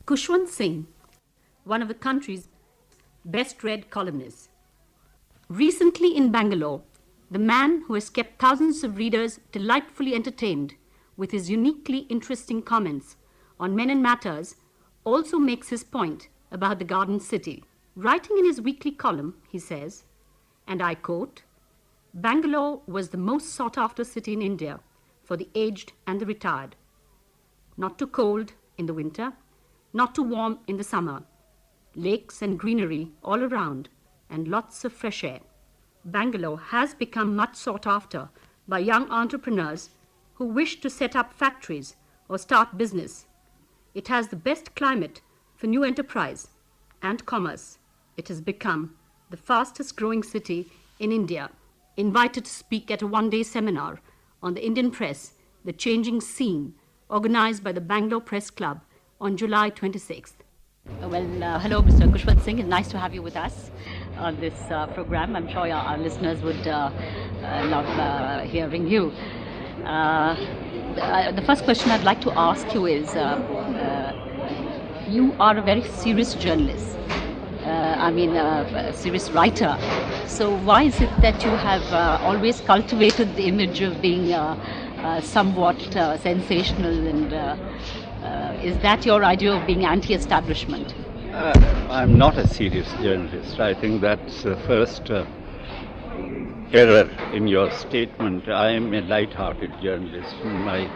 Kushwant Singh, one of the country's best read columnists. Recently in Bangalore, the man who has kept thousands of readers delightfully entertained with his uniquely interesting comments on men and matters also makes his point about the Garden City. Writing in his weekly column, he says, and I quote, Bangalore was the most sought after city in India for the aged and the retired. Not too cold in the winter, not too warm in the summer. Lakes and greenery all around and lots of fresh air. Bangalore has become much sought after by young entrepreneurs who wish to set up factories or start business. It has the best climate for new enterprise and commerce. It has become the fastest growing city in India. Invited to speak at a one-day seminar on the Indian press, The Changing Scene, organized by the Bangalore Press Club on July 26th. Hello, Mr. Kushwant Singh. It's nice to have you with us on this program. I'm sure our listeners would love hearing you. The first question I'd like to ask you is, you are a very serious journalist. A serious writer. So why is it that you have always cultivated the image of being somewhat sensational, and is that your idea of being anti-establishment? I'm not a serious journalist. I think that's the first error in your statement. I am a light-hearted journalist. I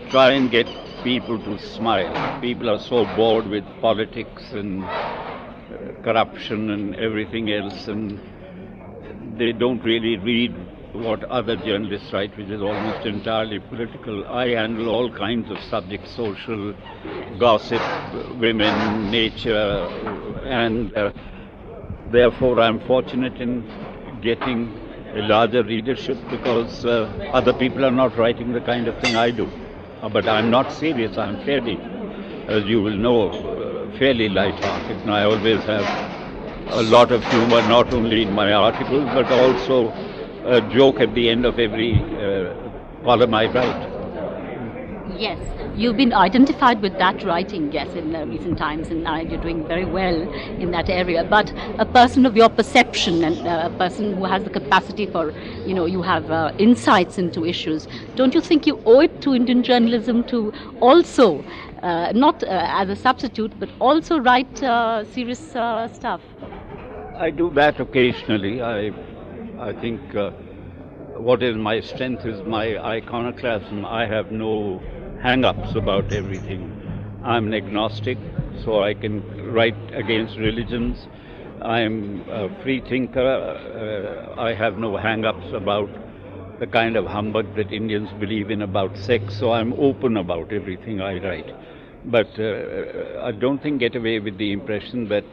try and get people to smile. People are so bored with politics and corruption and everything else, and they don't really read what other journalists write, which is almost entirely political. I handle all kinds of subjects: social, gossip, women, nature, and therefore I'm fortunate in getting a larger readership because other people are not writing the kind of thing I do. But I'm not serious. I'm fairly, as you will know, fairly light-hearted, and I always have a lot of humor, not only in my articles, but also a joke at the end of every column I write. Yes, you've been identified with that writing, yes, in recent times, and you're doing very well in that area. But a person of your perception and a person who has the capacity for, you have insights into issues, don't you think you owe it to Indian journalism to also, not as a substitute, but also write serious stuff? I do that occasionally. I think what is my strength is my iconoclasm. I have no hang-ups about everything. I'm an agnostic, so I can write against religions. I'm a free thinker. I have no hang-ups about the kind of humbug that Indians believe in about sex, so I'm open about everything I write. But I don't think get away with the impression that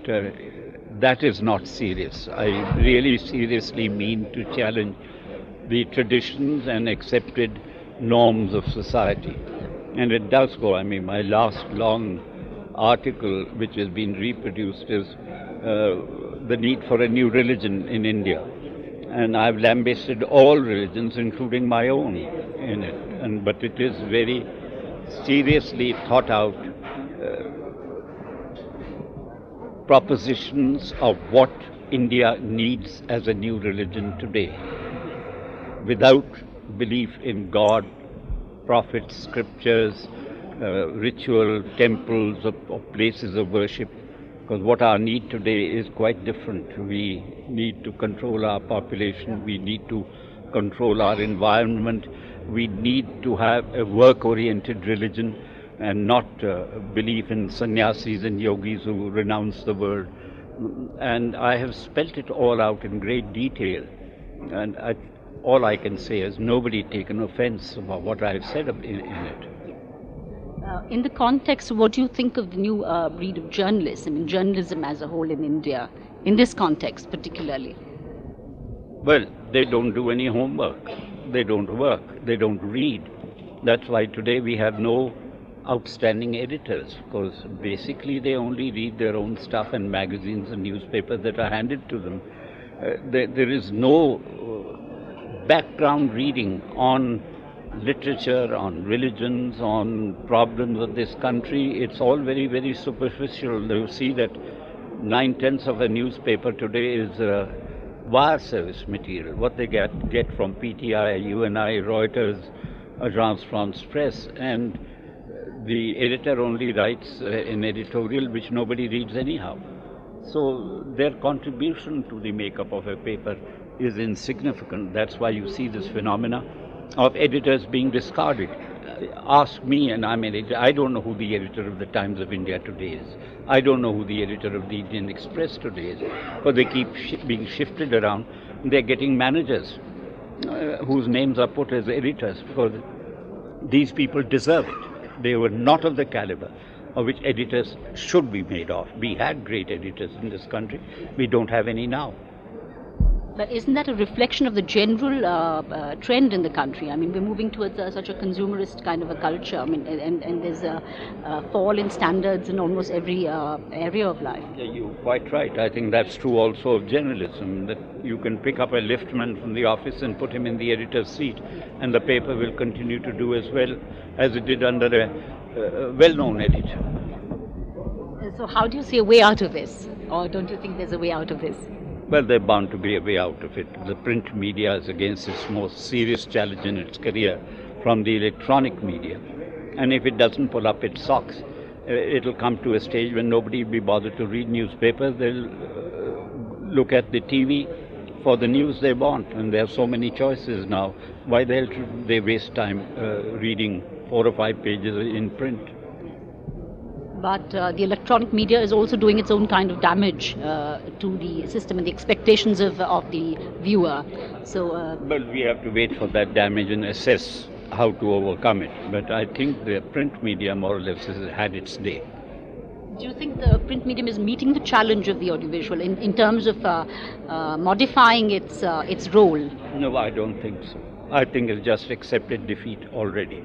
that is not serious. I really seriously mean to challenge the traditions and accepted norms of society. And it does go. I mean, my last long article, which has been reproduced, is the need for a new religion in India. And I've lambasted all religions, including my own, in it. But it is very seriously thought out propositions of what India needs as a new religion today. Without belief in God, prophets, scriptures, ritual, temples, or places of worship, because what our need today is quite different. We need to control our population, we need to control our environment, we need to have a work-oriented religion and not believe in sannyasis and yogis who renounce the world. And I have spelt it all out in great detail, and all I can say is nobody taken offense about what I've said in it. In the context, what do you think of the new breed of journalism, journalism as a whole in India, in this context particularly? Well, they don't do any homework, they don't work, they don't read. That's why today we have no outstanding editors, because basically they only read their own stuff in magazines and newspapers that are handed to them. There is no background reading on literature, on religions, on problems of this country. It's all very, very superficial. You see that 9/10 of a newspaper today is wire service material, what they get from PTI, UNI, Reuters, Agence France Presse, and the editor only writes an editorial which nobody reads anyhow. So their contribution to the makeup of a paper is insignificant. That's why you see this phenomena of editors being discarded. Ask me, and I'm an editor. I don't know who the editor of the Times of India today is. I don't know who the editor of the Indian Express today is. But they keep being shifted around. They're getting managers whose names are put as editors because these people deserve it. They were not of the caliber of which editors should be made of. We had great editors in this country. We don't have any now. But isn't that a reflection of the general trend in the country? I mean, we're moving towards such a consumerist kind of a culture. I mean, and there's a fall in standards in almost every area of life. Yeah, you're quite right. I think that's true also of journalism, that you can pick up a liftman from the office and put him in the editor's seat, and the paper will continue to do as well as it did under a well-known editor. So how do you see a way out of this? Or don't you think there's a way out of this? Well, there's bound to be a way out of it. The print media is against its most serious challenge in its career from the electronic media. And if it doesn't pull up its socks, it'll come to a stage when nobody will be bothered to read newspapers. They'll look at the TV for the news they want. And there are so many choices now. Why they waste time reading 4 or 5 pages in print? But the electronic media is also doing its own kind of damage to the system and the expectations of the viewer. So, well, we have to wait for that damage and assess how to overcome it. But I think the print media more or less has had its day. Do you think the print medium is meeting the challenge of the audiovisual in terms of modifying its role? No, I don't think so. I think it's just accepted defeat already.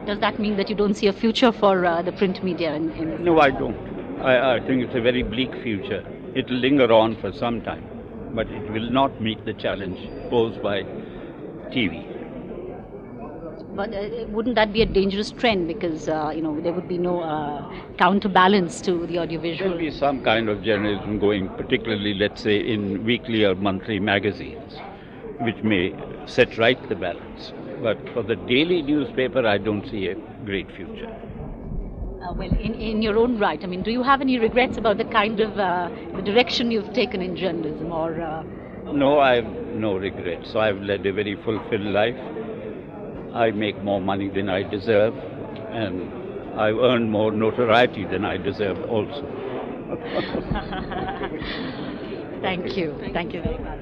Does that mean that you don't see a future for the print media? No, I don't. I think it's a very bleak future. It will linger on for some time, but it will not meet the challenge posed by TV. But wouldn't that be a dangerous trend because there would be no counterbalance to the audiovisual? There will be some kind of journalism going, particularly, let's say, in weekly or monthly magazines, which may set right the balance. But for the daily newspaper, I don't see a great future. Well, in your own right, I mean, do you have any regrets about the kind of the direction you've taken in journalism, or? No, I have no regrets. I've led a very fulfilled life. I make more money than I deserve, and I've earned more notoriety than I deserve also. Thank you. Thank you very much.